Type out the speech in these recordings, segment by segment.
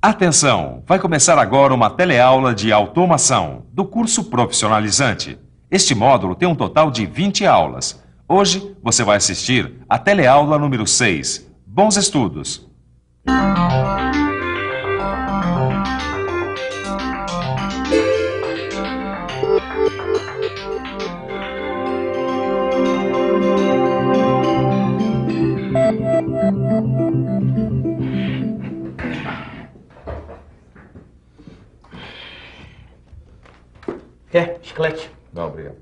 Atenção! Vai começar agora uma teleaula de automação do curso profissionalizante. Este módulo tem um total de 20 aulas. Hoje você vai assistir a teleaula número 6. Bons estudos! Quer chiclete? Não, obrigado.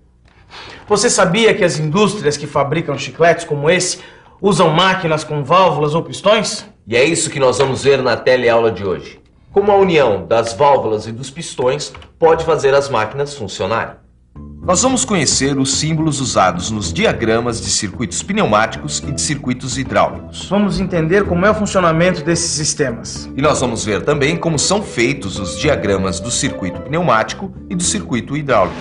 Você sabia que as indústrias que fabricam chicletes como esse usam máquinas com válvulas ou pistões? E é isso que nós vamos ver na teleaula de hoje. Como a união das válvulas e dos pistões pode fazer as máquinas funcionarem. Nós vamos conhecer os símbolos usados nos diagramas de circuitos pneumáticos e de circuitos hidráulicos. Vamos entender como é o funcionamento desses sistemas. E nós vamos ver também como são feitos os diagramas do circuito pneumático e do circuito hidráulico.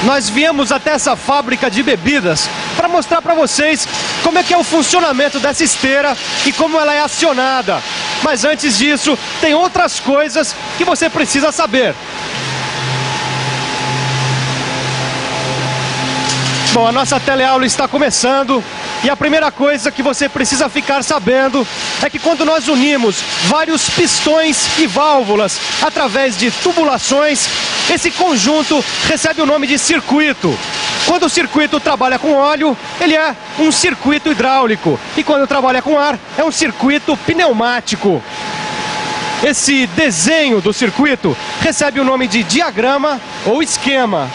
Nós viemos até essa fábrica de bebidas para mostrar para vocês como é que é o funcionamento dessa esteira e como ela é acionada. Mas antes disso, tem outras coisas que você precisa saber. Bom, a nossa teleaula está começando e a primeira coisa que você precisa ficar sabendo é que quando nós unimos vários pistões e válvulas através de tubulações, esse conjunto recebe o nome de circuito. Quando o circuito trabalha com óleo, ele é um circuito hidráulico e quando trabalha com ar, é um circuito pneumático. Esse desenho do circuito recebe o nome de diagrama ou esquema.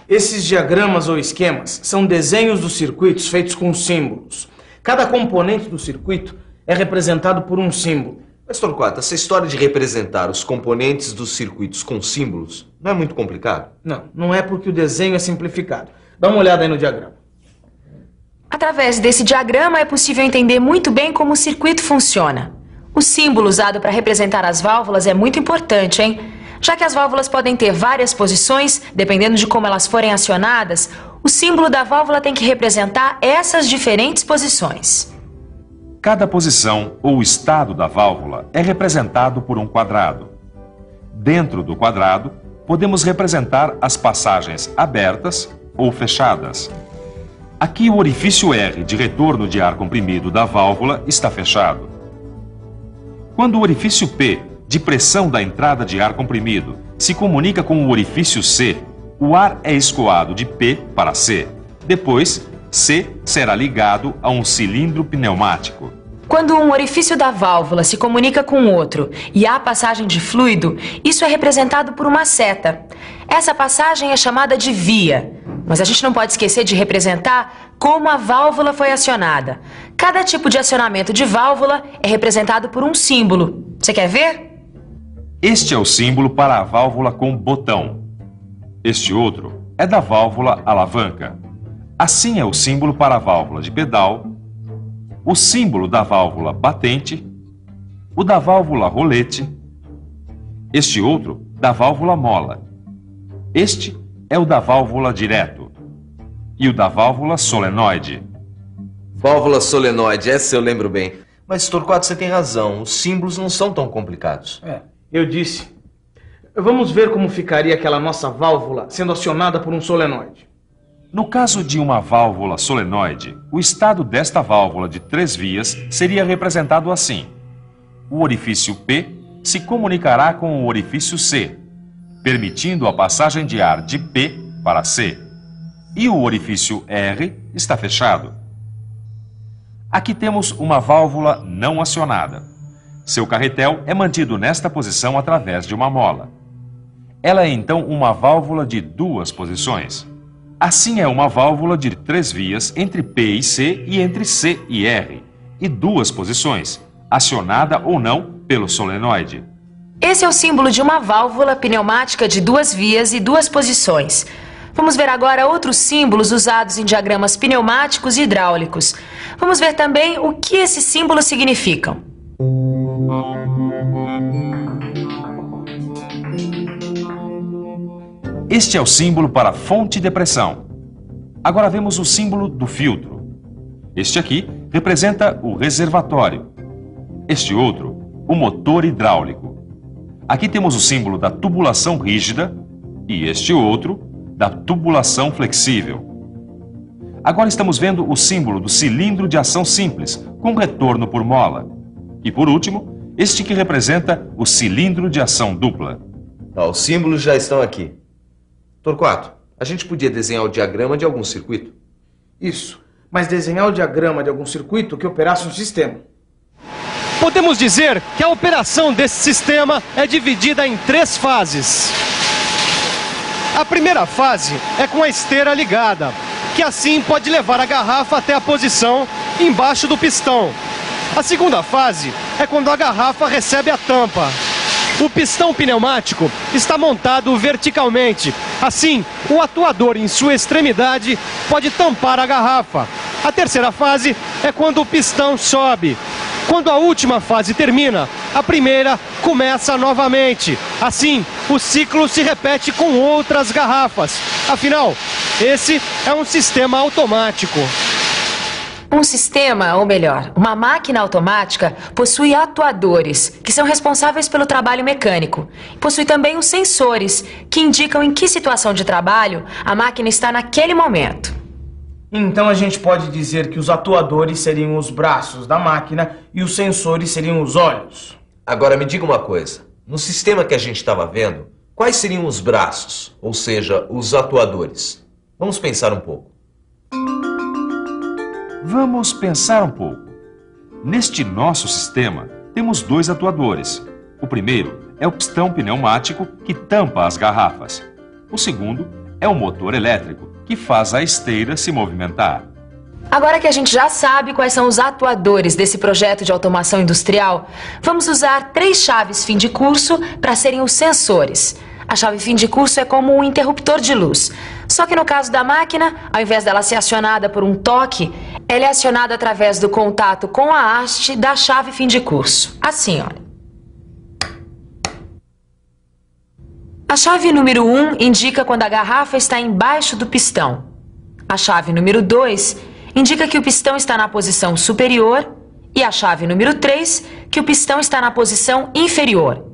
Esses diagramas ou esquemas são desenhos dos circuitos feitos com símbolos. Cada componente do circuito é representado por um símbolo. Mas, Torquato, essa história de representar os componentes dos circuitos com símbolos não é muito complicado? Não é porque o desenho é simplificado. Dá uma olhada aí no diagrama. Através desse diagrama é possível entender muito bem como o circuito funciona. O símbolo usado para representar as válvulas é muito importante, hein? Já que as válvulas podem ter várias posições, dependendo de como elas forem acionadas, o símbolo da válvula tem que representar essas diferentes posições. Cada posição ou estado da válvula é representado por um quadrado. Dentro do quadrado, podemos representar as passagens abertas ou fechadas. Aqui o orifício R de retorno de ar comprimido da válvula está fechado. Quando o orifício P de pressão da entrada de ar comprimido se comunica com o orifício C, o ar é escoado de P para C. Depois, C será ligado a um cilindro pneumático. Quando um orifício da válvula se comunica com outro e há passagem de fluido, isso é representado por uma seta. Essa passagem é chamada de via. Mas a gente não pode esquecer de representar como a válvula foi acionada. Cada tipo de acionamento de válvula é representado por um símbolo. Você quer ver? Este é o símbolo para a válvula com botão. Este outro é da válvula alavanca. Assim é o símbolo para a válvula de pedal, o símbolo da válvula batente, o da válvula rolete, este outro da válvula mola. Este é o da válvula direto e o da válvula solenoide. Válvula solenoide, essa eu lembro bem. Mas, Torquato, você tem razão, os símbolos não são tão complicados. Eu disse. Vamos ver como ficaria aquela nossa válvula sendo acionada por um solenoide. No caso de uma válvula solenoide, o estado desta válvula de 3 vias seria representado assim. O orifício P se comunicará com o orifício C, permitindo a passagem de ar de P para C. E o orifício R está fechado. Aqui temos uma válvula não acionada. Seu carretel é mantido nesta posição através de uma mola. Ela é então uma válvula de 2 posições. Assim é uma válvula de 3 vias entre P e C e entre C e R, e 2 posições, acionada ou não pelo solenoide. Esse é o símbolo de uma válvula pneumática de 2 vias e 2 posições. Vamos ver agora outros símbolos usados em diagramas pneumáticos e hidráulicos. Vamos ver também o que esses símbolos significam. Este é o símbolo para fonte de pressão. Agora vemos o símbolo do filtro. Este aqui representa o reservatório. Este outro, o motor hidráulico. Aqui temos o símbolo da tubulação rígida e este outro da tubulação flexível. Agora estamos vendo o símbolo do cilindro de ação simples, com retorno por mola. E por último, este que representa o cilindro de ação dupla. Os símbolos já estão aqui. Torquato, a gente podia desenhar o diagrama de algum circuito? Isso, mas desenhar o diagrama de algum circuito que operasse um sistema. Podemos dizer que a operação desse sistema é dividida em 3 fases. A primeira fase é com a esteira ligada, que assim pode levar a garrafa até a posição embaixo do pistão. A segunda fase é quando a garrafa recebe a tampa. O pistão pneumático está montado verticalmente. Assim, o atuador em sua extremidade pode tampar a garrafa. A terceira fase é quando o pistão sobe. Quando a última fase termina, a primeira começa novamente. Assim, o ciclo se repete com outras garrafas. Afinal, esse é um sistema automático. Um sistema, ou melhor, uma máquina automática, possui atuadores, que são responsáveis pelo trabalho mecânico. Possui também os sensores, que indicam em que situação de trabalho a máquina está naquele momento. Então a gente pode dizer que os atuadores seriam os braços da máquina e os sensores seriam os olhos. Agora me diga uma coisa. No sistema que a gente estava vendo, quais seriam os braços, ou seja, os atuadores? Vamos pensar um pouco. Vamos pensar um pouco. Neste nosso sistema, temos 2 atuadores. O primeiro é o pistão pneumático que tampa as garrafas. O segundo é o motor elétrico que faz a esteira se movimentar. Agora que a gente já sabe quais são os atuadores desse projeto de automação industrial, vamos usar 3 chaves fim de curso para serem os sensores. A chave fim de curso é como um interruptor de luz. Só que no caso da máquina, ao invés dela ser acionada por um toque, ela é acionada através do contato com a haste da chave fim de curso. Assim, olha. A chave número 1 indica quando a garrafa está embaixo do pistão. A chave número 2 indica que o pistão está na posição superior e a chave número 3 que o pistão está na posição inferior.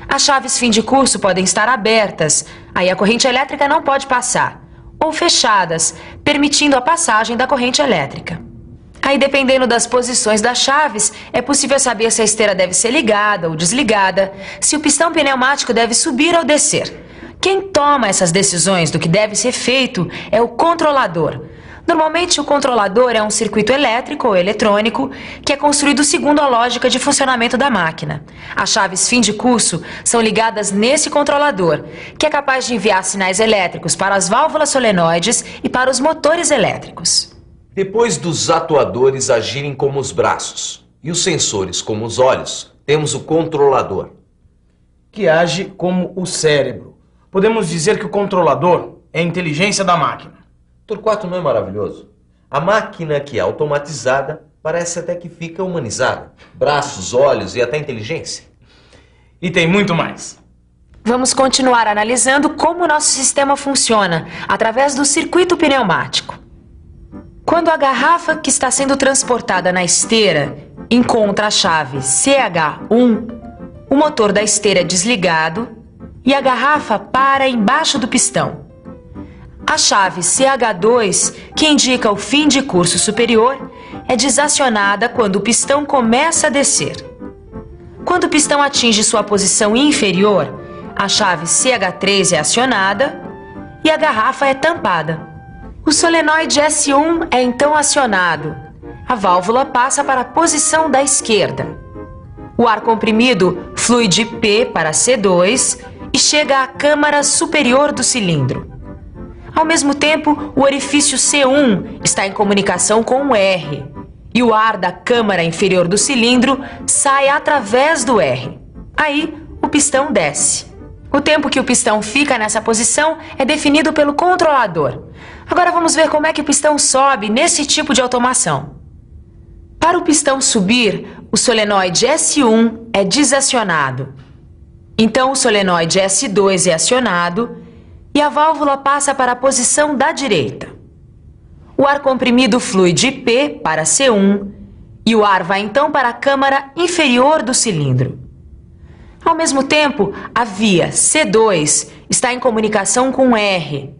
As chaves fim de curso podem estar abertas, aí a corrente elétrica não pode passar, ou fechadas, permitindo a passagem da corrente elétrica. Aí, dependendo das posições das chaves, é possível saber se a esteira deve ser ligada ou desligada, se o pistão pneumático deve subir ou descer. Quem toma essas decisões do que deve ser feito é o controlador. Normalmente, o controlador é um circuito elétrico ou eletrônico que é construído segundo a lógica de funcionamento da máquina. As chaves fim de curso são ligadas nesse controlador, que é capaz de enviar sinais elétricos para as válvulas solenoides e para os motores elétricos. Depois dos atuadores agirem como os braços e os sensores como os olhos, temos o controlador, que age como o cérebro. Podemos dizer que o controlador é a inteligência da máquina. Torquato, não é maravilhoso? A máquina que é automatizada parece até que fica humanizada. Braços, olhos e até inteligência. E tem muito mais. Vamos continuar analisando como o nosso sistema funciona através do circuito pneumático. Quando a garrafa que está sendo transportada na esteira encontra a chave CH1, o motor da esteira é desligado e a garrafa para embaixo do pistão. A chave CH2, que indica o fim de curso superior, é desacionada quando o pistão começa a descer. Quando o pistão atinge sua posição inferior, a chave CH3 é acionada e a garrafa é tampada. O solenoide S1 é então acionado. A válvula passa para a posição da esquerda. O ar comprimido flui de P para C2 e chega à câmara superior do cilindro. Ao mesmo tempo, o orifício C1 está em comunicação com o R e o ar da câmara inferior do cilindro sai através do R. Aí, o pistão desce. O tempo que o pistão fica nessa posição é definido pelo controlador. Agora vamos ver como é que o pistão sobe nesse tipo de automação. Para o pistão subir, o solenoide S1 é desacionado. Então o solenoide S2 é acionado e a válvula passa para a posição da direita. O ar comprimido flui de P para C1 e o ar vai então para a câmara inferior do cilindro. Ao mesmo tempo, a via C2 está em comunicação com R.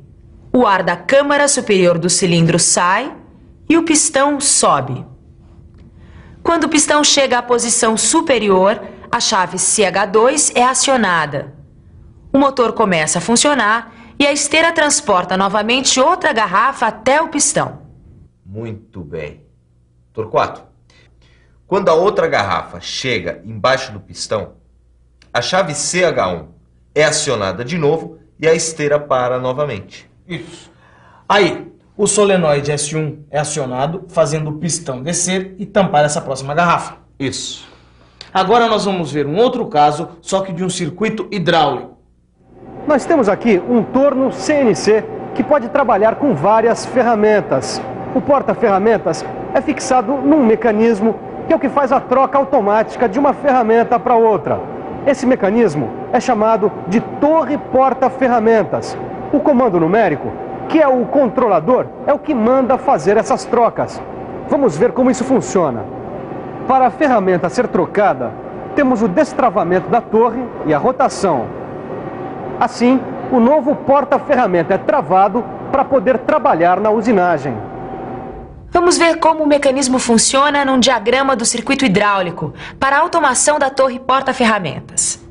O ar da câmara superior do cilindro sai e o pistão sobe. Quando o pistão chega à posição superior, a chave CH2 é acionada. O motor começa a funcionar e a esteira transporta novamente outra garrafa até o pistão. Muito bem. Torquato, quando a outra garrafa chega embaixo do pistão, a chave CH1 é acionada de novo e a esteira para novamente. Isso. Aí, o solenoide S1 é acionado, fazendo o pistão descer e tampar essa próxima garrafa. Isso. Agora nós vamos ver um outro caso, só que de um circuito hidráulico. Nós temos aqui um torno CNC que pode trabalhar com várias ferramentas. O porta-ferramentas é fixado num mecanismo que é o que faz a troca automática de uma ferramenta para outra. Esse mecanismo é chamado de torre porta-ferramentas. O comando numérico, que é o controlador, é o que manda fazer essas trocas. Vamos ver como isso funciona. Para a ferramenta ser trocada, temos o destravamento da torre e a rotação. Assim, o novo porta-ferramenta é travado para poder trabalhar na usinagem. Vamos ver como o mecanismo funciona num diagrama do circuito hidráulico para a automação da torre porta-ferramentas.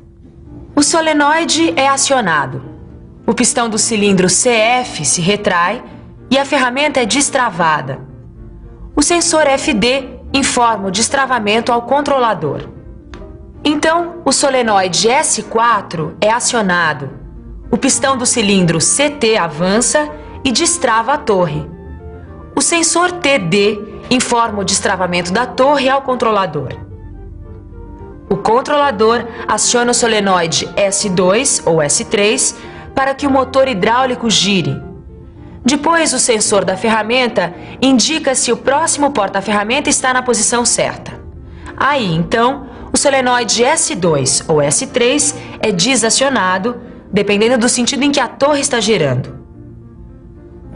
O solenoide é acionado. O pistão do cilindro CF se retrai e a ferramenta é destravada. O sensor FD informa o destravamento ao controlador. Então, o solenoide S4 é acionado. O pistão do cilindro CT avança e destrava a torre. O sensor TD informa o destravamento da torre ao controlador. O controlador aciona o solenoide S2 ou S3 para que o motor hidráulico gire. Depois, o sensor da ferramenta indica se o próximo porta-ferramenta está na posição certa. Aí, então, o solenoide S2 ou S3 é desacionado, dependendo do sentido em que a torre está girando.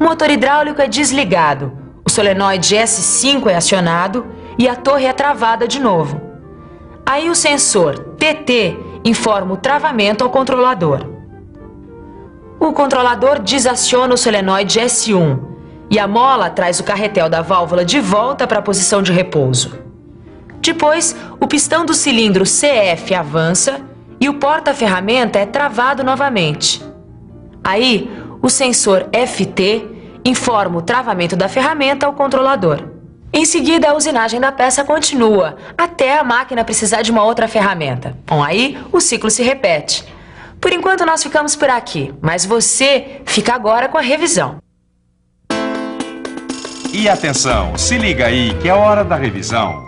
O motor hidráulico é desligado, o solenoide S5 é acionado e a torre é travada de novo. Aí o sensor TT informa o travamento ao controlador. O controlador desaciona o solenoide S1 e a mola traz o carretel da válvula de volta para a posição de repouso. Depois, o pistão do cilindro CF avança e o porta-ferramenta é travado novamente. Aí, o sensor FT informa o travamento da ferramenta ao controlador. Em seguida, a usinagem da peça continua, até a máquina precisar de uma outra ferramenta. Bom, aí o ciclo se repete. Por enquanto, nós ficamos por aqui, mas você fica agora com a revisão. E atenção, se liga aí que é hora da revisão.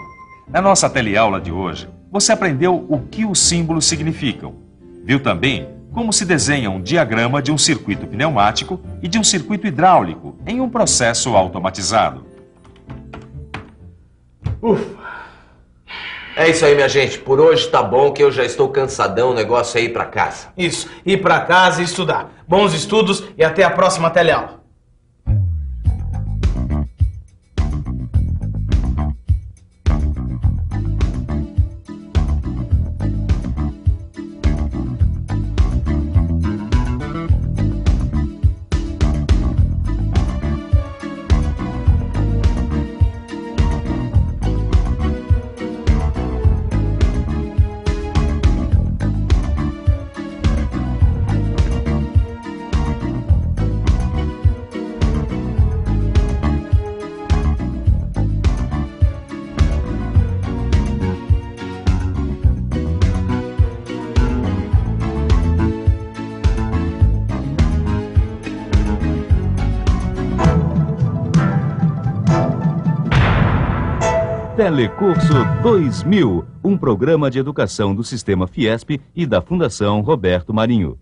Na nossa teleaula de hoje, você aprendeu o que os símbolos significam. Viu também como se desenha um diagrama de um circuito pneumático e de um circuito hidráulico em um processo automatizado. Ufa! É isso aí, minha gente. Por hoje tá bom que eu já estou cansadão. O negócio é ir pra casa. Isso, ir pra casa e estudar. Bons estudos e até a próxima teleaula. Telecurso 2000, um programa de educação do Sistema Fiesp e da Fundação Roberto Marinho.